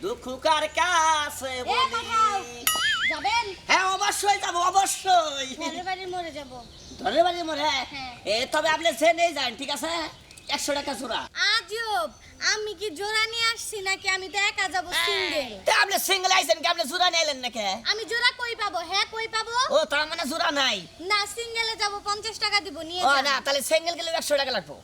দুঃখ কার কাছে বলি যাবেন? হ্যাঁ অবশ্যই যাবো অবশ্যই ঘরের বাড়ি মরে যাব। ধরে বাড়ি মরে হ্যাঁ। তবে আপনি জেনেই যান ঠিক আছে 100 টাকা জোড়া আজব, আমি কি জোড়া নিয়ে আসছি নাকি আমি তো একা যাব সিঙ্গেল? তা আপনি সিঙ্গেল আইছেন কি আপনি জোড়া নিলেন নাকি আমি জোড়া কই পাবো? হ্যাঁ কই পাবো? ও তার মানে জোড়া নাই না সিঙ্গেলে যাব 50 টাকা দিব নিয়ে ও যান। না তাহলে সিঙ্গেল গেলে 100 টাকা লাগবে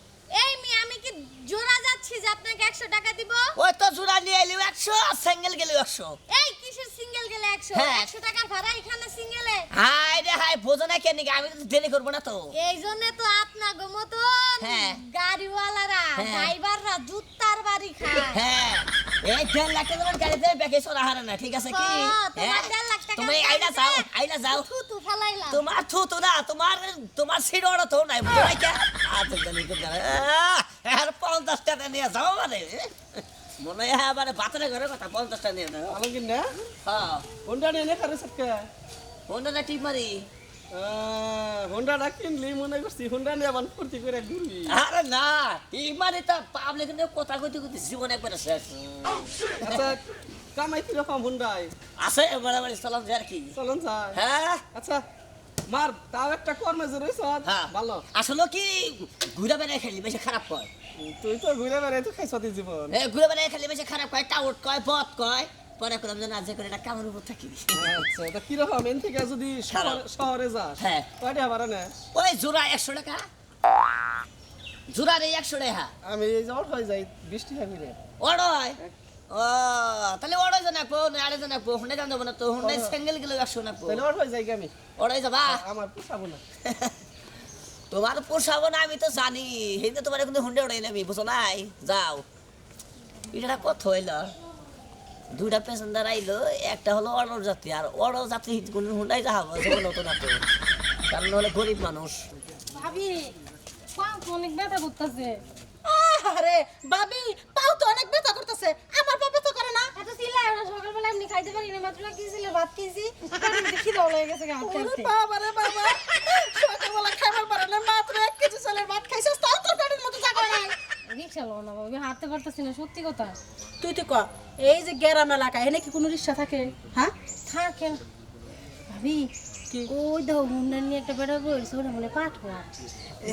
এই মি আমি কি জোড়া যাচ্ছি যে আপনাকে 100 টাকা দিব? ওই তো জোড়া নিয়ে এলি 100 আর সিঙ্গেল গেলে 100 এই কিসের সিঙ্গেল গেলে 100? হ্যাঁ। 100 টাকার ভাড়া এখানে সিঙ্গেলে? হাই রে হাই বোঝো না কেন আমি তো দেরি করবো না তো এই জন্য তো আপনাগো মতো হ্যাঁ। গাড়িওয়ালারা হ্যাঁ। ড্রাইভাররা জুতার বাড়ি খায়। হ্যাঁ এই 1.5 লাখ টাকার গাড়িতে প্যাকেজ ওরা হারে না ঠিক আছে কি তোমার 1.5 লাখ টাকা তুমি আইলা যাও থুতু ফেলাইলাম। তোমার থুতু না তোমার সিট ওরা তো নাই বুঝো না কে আচ্ছা জানি তো আর 50 টাকা নিয়ে যাও মানে মনে হয় মানে বাতরে ঘরে কথা 50 টাকা নিয়ে নাও আলমগীর না হ্যাঁ হোন্ডা নিয়ে নে কারে সবকে হোন্ডা না টিপ মারি হোন্ডাটা কিনলি মনে করছি হোন্ডা নিয়ে আবার ফুর্তি করে ঘুরবি আরে না টিপ মারি তো পাবলিক নিয়ে কথা কইতে কইতে জীবন একবার শেষ আচ্ছা কামাই কিরকম হোন্ডায় আছে বাড়াবাড়ি চালান যায় আর কি চলুন স্যার হ্যাঁ আচ্ছা মার তাও একটা কর্মে জড়িয়েছ হ্যাঁ ভালো আসলে কি ঘুরে বেড়ায় খেলি বেশি খারাপ কয় তুই তো ঘুরে বেড়াই তো খাইছ জীবন ঘুরে বেড়ায় খেলি বেশি খারাপ কয় টাউট কয় বদ কয় পরে করলাম যে না যে করে এটা কামের উপর থাকি আচ্ছা তা কিরকম এন থেকে যদি শহরে যাস হ্যাঁ। কয়টা ভাড়া নে ওই জোড়া 100 টাকা জোড়া রে 100 টাকা আমি এই যাওয়ার হয়ে যাই 20 টাকা করে ওড়য় ও তাহলে ওড়য় জানা পো না আরে জানা পো হুন্ডা জান দেব না তো হুন্ডা সিঙ্গেল গেলে 100 না পো তাহলে ওর হয়ে যাই আমি ওড়য় যাবা আমার পোষাবো না তোমার পোষাবো না আমি তো জানি হিন্দে তোমার কিন্তু হুন্ডা ওড়াই নেবি বুঝো নাই যাও এটা কত হইল দুইটা প্যাসেঞ্জার আইলো একটা হলো অড়র যাত্রী আর অড়র যাত্রী কোন হুন্ডাই যাবো জীবন হতো না তো কারণ হলো গরিব মানুষ ভাবি পাও তো অনেক ব্যথা করতেছে। আরে বাবি পাও তো অনেক ব্যথা করতেছে আমার পা ব্যথা করে না এত চিল্লায় না সকালবেলা এমনি খাইতে পারি না মাত্র কি ছিল ভাত খেয়েছি খিদাও লেগে গেছে গা ওরে খেতে। বাবা রে বাবা সকালবেলা খাবার পারে না মাত্র 1 কেজি চালের ভাত খাইছস তাও তোর পেটের মতো জায়গা নাই রিকশা লো না বাবা হাঁটতে পারতেছি না সত্যি কথা। তুই তো ক এই যে গ্রাম এলাকা এনে কি কোনো রিকশা থাকে হ্যাঁ থাকে ভাবি কি? ওই দাও মুন্ডা নিয়ে একটা বেড়া বলছে ওটা মনে পাঠ হওয়া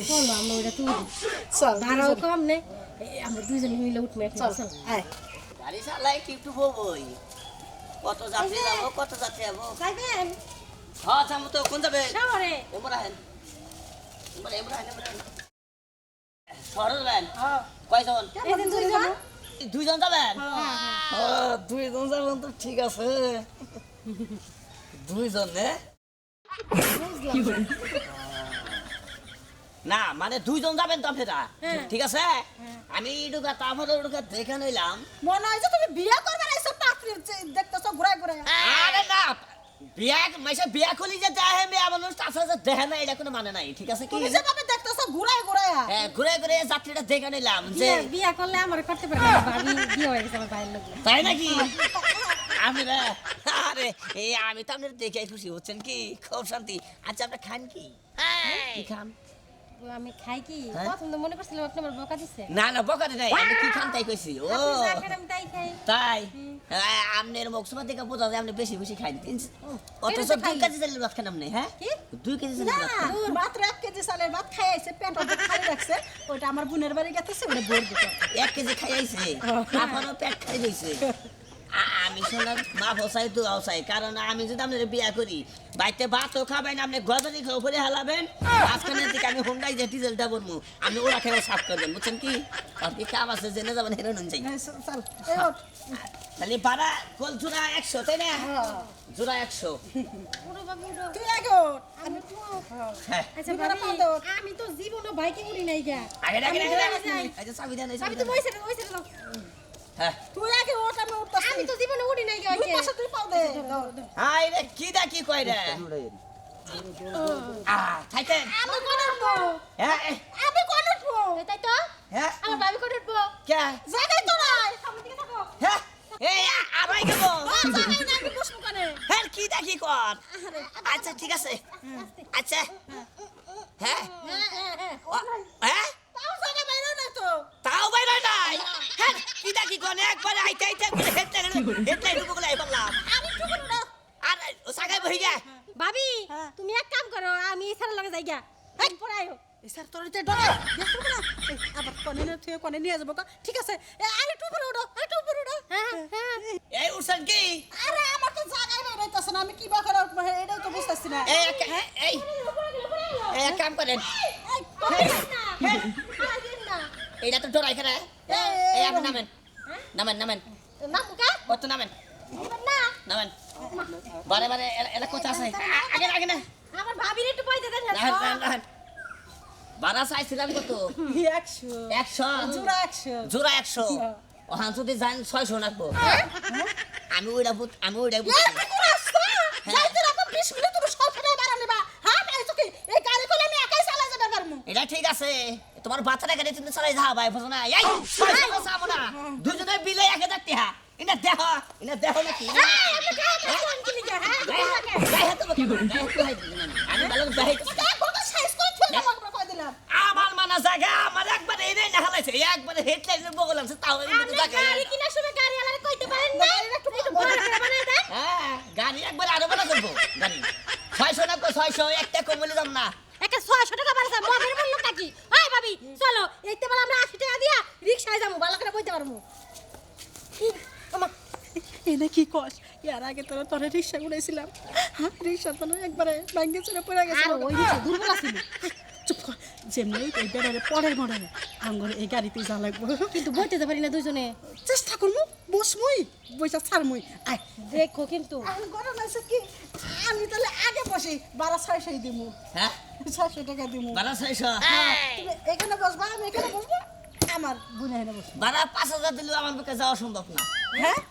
চলো আমরা ওটা তুলি চল ভাড়াও কম নেই আমরা দুইজন মিলে উঠবো এখন চল চল আয় গাড়ি চালাই কি একটু বই কত যাত্রী যাবো কত যাত্রী যাবো যাইবেন হ্যাঁ যাবো তো কোন যাবে শহরে এমরা হেন এমরা শহরে যাবেন হ্যাঁ কয়জন এই দিন দুইজন দুইজন যাবেন হ্যাঁ দুইজন যাবেন তো ঠিক আছে দুইজন বুঝলাম না মানে দুইজন যাবেন তো আপনারা হ্যাঁ। ঠিক আছে আমি ঢুকা তারপর ঢুকা দেখে নিলাম মনে হয় যে তুমি বিয়ে করবে না এসব পাত্রী দেখতেছো ঘুরায় ঘুরায় আরে না বিয়া মাইসে বিয়া করলি যে দেখে মেয়ে মানুষ তাছাড়া দেখে না এটা কোনো মানে নাই ঠিক আছে কি তুমি যেভাবে দেখতেছো ঘুরায় ঘুরায় হ্যাঁ ঘুরে ঘুরে যাত্রীটা দেখে নিলাম যে বিয়া করলে আমার করতে পারবে না ভাবি বিয়ে হয়ে গেছে আমার ভাইয়ের লোক তাই নাকি আমি রে আরে এই আমি তো আপনার দেখে খুশি হচ্ছেন কি খুব শান্তি আচ্ছা আপনি খান কি কি খান আমি খাই কি হ্যাঁ? প্রথম তো মনে করছিলাম আপনি আমার বকা দিচ্ছে না না বকাতে নাই আমি কি খান তাই কইছি ও আপনি যা খান আমি তাই খাই তাই আপনার মুখসভা থেকে বোঝা যায় আপনি বেশি বেশি খাই অথচ এটা তো 2 কেজি চালের ভাত খান আপনি হ্যাঁ কি? 2 কেজি চালের ভাত খান মাত্র 1 কেজি চালের ভাত খাই আইছে পেট খালি রাখছে ওইটা আমার বোনের বাড়ি গেছে ওটা বোর দিতে 1 কেজি খাই আইছে আপনারও পেট খাই দিয়েছে আমি শোনার মা ফসাই তো আওসাই কারণ আমি যদি আপনার বিয়া করি বাইতে ভাতও খাবেন আপনি গজারি খাও ফেলে হালাবেন মাঝখানে থেকে আমি হুন্ডাই যে ডিজেলটা বলবো আমি ওরা খেয়ে সাফ করবেন বুঝছেন কি আর কি কাম আছে জেনে যাবেন হেরো নুন যাই চল এই ওঠ তাহলে ভাড়া কল জোড়া 100 তাই না জোড়া 100 পুরো বাবু উঠো। তুই আগে ওঠ আমি উঠবো। হ্যাঁ আচ্ছা দুপুরে ভাবি, পা দাও। আমি তো জীবনে বাইকে উড়ি নাই গা আগে আমি আগে যাই। আচ্ছা চাবি দেন আমি তো বইছে যাও হ্যাঁ তুই আগে ওঠ আমি উঠতাছি আমি তো জীবনে উড়ি নাই গা দুই পাশে তুই পাও দে হাই রে কি দা কি কই রে থাকেন আমি কোন উঠবো হ্যাঁ আমি কোন উঠবো তাই তো হ্যাঁ আমার ভাবি কোটে উঠবো কে জায়গায় তো নাই সামনে দিকে থাকো হ্যাঁ এই আড়াই গেল জায়গায় না আমি বসবো কেন হ্যাঁ কি দা কি কর আচ্ছা ঠিক আছে আচ্ছা হ্যাঁ হ্যাঁ তাও জায়গা বাইরে না তো তাও বাইরে নাই হ্যাঁ কি দা কি কোন একবার আইতে আইতে করে হেঁটে হেডলাইট উপরে লাই বললাম আমি একটু করে দাও। আর ও সাগাই বহি যা ভাবি হ্যাঁ। তুমি এক কাম করো আমি স্যারের লগে যাই গা এই পড়াইও এই স্যার তোর যে ডরে দেখো না এই, আবার কনে না তুই কনে নিয়ে যাবো ঠিক আছে আর একটু উপরে উঠো একটু উপরে উঠো হ্যাঁ হ্যাঁ এই উঠছেন কি আরে আমার তো জায়গায় নাই রইতাছে না আমি কি বা করে উঠবো এটাও তো বুঝতাছি না এই এই এই এক কাম করেন এইটা তো ডরাই করে এই আপনি নামেন নামেন নামেন না মুকা কত নামেন না নামেন বারে বারে এলা কথা আছে আগে আগে না আমার ভাবির একটু পয়সা দেন নাহেন নাহেন বারা চাইছিলাম কত 100 100 জোড়া 100 জোড়া 100 ওখান যদি যান 600 রাখবো আমি ওইটা বুঝছি যাইতে রাখো 20 মিনিট তুমি সব ফেলে বাড়া নিবা হ্যাঁ পাইছো কি এই গাড়ি কইলে আমি একাই চালা যাবে পারমু এটা ঠিক আছে তোমার বাচ্চাটা গাড়ি তুমি চালাই যাও ভাই বুঝো না এই সামো না দুজনে বিলে 1000 টাকা ইনা দেখো নাকি গায়ে হাত কি করে আমি ভালো গায়ে কত সাইজ করে থুয়ে দাও আমরা কই দিলাম আমার মানা জায়গা আমার একবারে এনে না হালাইছে একবারে হেডলাইনের বগলাম তাও আপনি গাড়ি কিনার সময় গাড়ি আলারে কইতে পারেন না একটু বড় করে বানাই দেন হ্যাঁ গাড়ি একবারে আরো বড় করবো গাড়ি 600 না 600 একটা কমলে দাম না একটা 600 টাকা বাড়ছে মদের মূল্য কি ওই ভাবি চলো এইতে বলে আমরা 80 টাকা দিয়া রিকশায় যাবো ভালো করে বইতে পারবো আমা এনে কি কস ইয়ার আগে তোরা তোরে রিকশা উড়াইছিলাম হ্যাঁ রিকশা তো একবারে ভাঙ্গে চলে পড়ে গেছে আর ওই রিকশা দুর্বল আছিল চুপ কর যেমনি এই বেড়ারে পড়ে মরে আঙ্গরে এই গাড়িতে যা লাগবো কিন্তু বইতে তো পারি না দুইজনে চেষ্টা করমু বসমুই বইসা ছাড়মুই আয় দেখো কিন্তু আমি গরম আছে কি আমি তাহলে আগে বসি 1200 দিমু হ্যাঁ 600 টাকা দিমু 1200 তুমি এখানে বসবা আমি এখানে বসবো আমার বোন এখানে বসবো 5000 দিলেও আমার পক্ষে যাওয়া সম্ভব না হ্যাঁ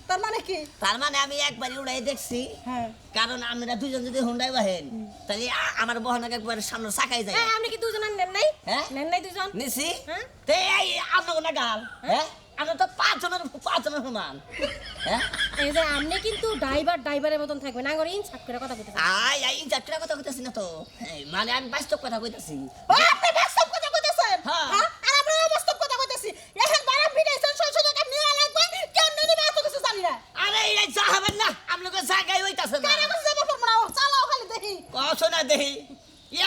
তার মানে কি তার মানে আমি একবারই উড়াই দেখছি হ্যাঁ কারণ আমরা দুজন যদি হুন্ডাই বাহেন তাহলে আমার বহনকে একবার সামনে চাকাই যায় এই আপনি কি দুইজন নেন নাই হ্যাঁ? নেন নাই দুইজন নিছি হ্যাঁ? তে এই আপনাকে না গাল হ্যাঁ আমরা তো পাঁচজনের সমান হ্যাঁ এই যে আপনি কিন্তু ড্রাইভারের মতন থাকবেন না করে ইনসাফ করে কথা বলতে আই যাত্রা কথা কইতাছি না তো এই, মানে আমি বাস্তব কথা কইতাছি ও আপনি বাস্তব কথা কইতেছেন হ্যাঁ। হ্যাঁ আর আমরা বাস্তব কথা কইতেছি এখন বারা ভিড়াইছেন 600 টাকা নিয়ে লাগবে কেন নিবে এত কিছু জানি না আরে এই যা হবেন না আপনাকে জায়গায় হইতাছে না কেন বসে যাবো তোমরা চালাও খালি দেখি কষ্ট না দেহি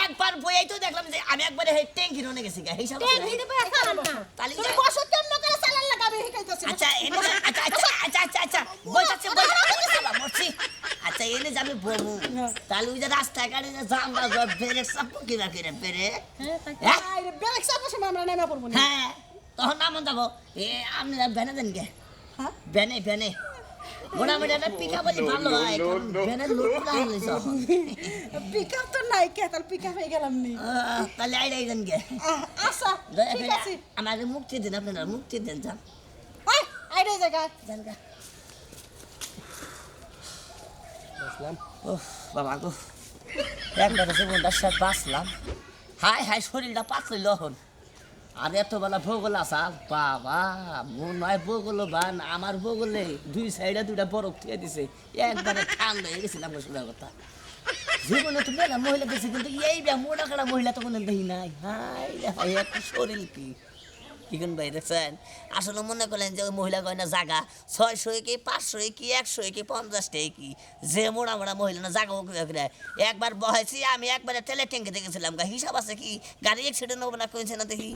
একবার বইয়াই তো দেখলাম যে আমি একবারে ট্যাঙ্কি রনে গেছি গা হিসাব আছে? টেন দিতে পারে চালান না তাহলে তুমি বসো কেন করে চালান লাগাবে শিখাইতেছি আচ্ছা এনে আচ্ছা বইতাছে মরছি আচ্ছা এনে যাবে বমু তাহলে ওই যে রাস্তায় গাড়ি যে জাম বা ব্রেক সব কিবা করে ব্রেক হ্যাঁ আরে ব্রেক সাপোসে আমরা নেমে পড়বো না হ্যাঁ তখন নাম যাবো এ আপনি ভ্যানে দেন গে হ্যাঁ ভ্যানে মোটামুটি একটা পিকা বলি ভালো হয় ভ্যানের লোক হয়েছে পিকআপ তো নাই কে তাহলে পিকআপ হয়ে গেলাম নি তাহলে আইডাই দেন গে আচ্ছা ঠিক আছে আমার মুক্তি দিন আপনারা মুক্তি দেন যান ওই আইডে জায়গা যান গা ওহ বাবা গো একবার জীবনটার সাথে বাঁচলাম হাই শরীরটা পাতলিল এখন আর এত বেলা ভূগোল আসা বাবা মন হয় ভূগোল বান আমার ভূগোলে দুই সাইডে দুইটা বরফ থুয়ে দিছে একবারে ঠান্ডা হয়ে গেছিলাম শোনা কথা জীবনে তো মেলা মহিলা দেখছি কিন্তু এই মোটা কাটা মহিলা তো কোনো দেখি নাই হাই একটা শরীর কি কোন ভাই দেখছেন আসলে মনে করলেন যে ওই মহিলা গয়না জাগা 600 কি 500 কি 100 কি 50 কি যে মোড়া মহিলা না জাগা একবার বহাইছি আমি একবারে তেলে ট্যাঙ্কে দেখেছিলাম হিসাব আছে কি গাড়ি অ্যাক্সিডেন্ট হবে না কইছে না দেখি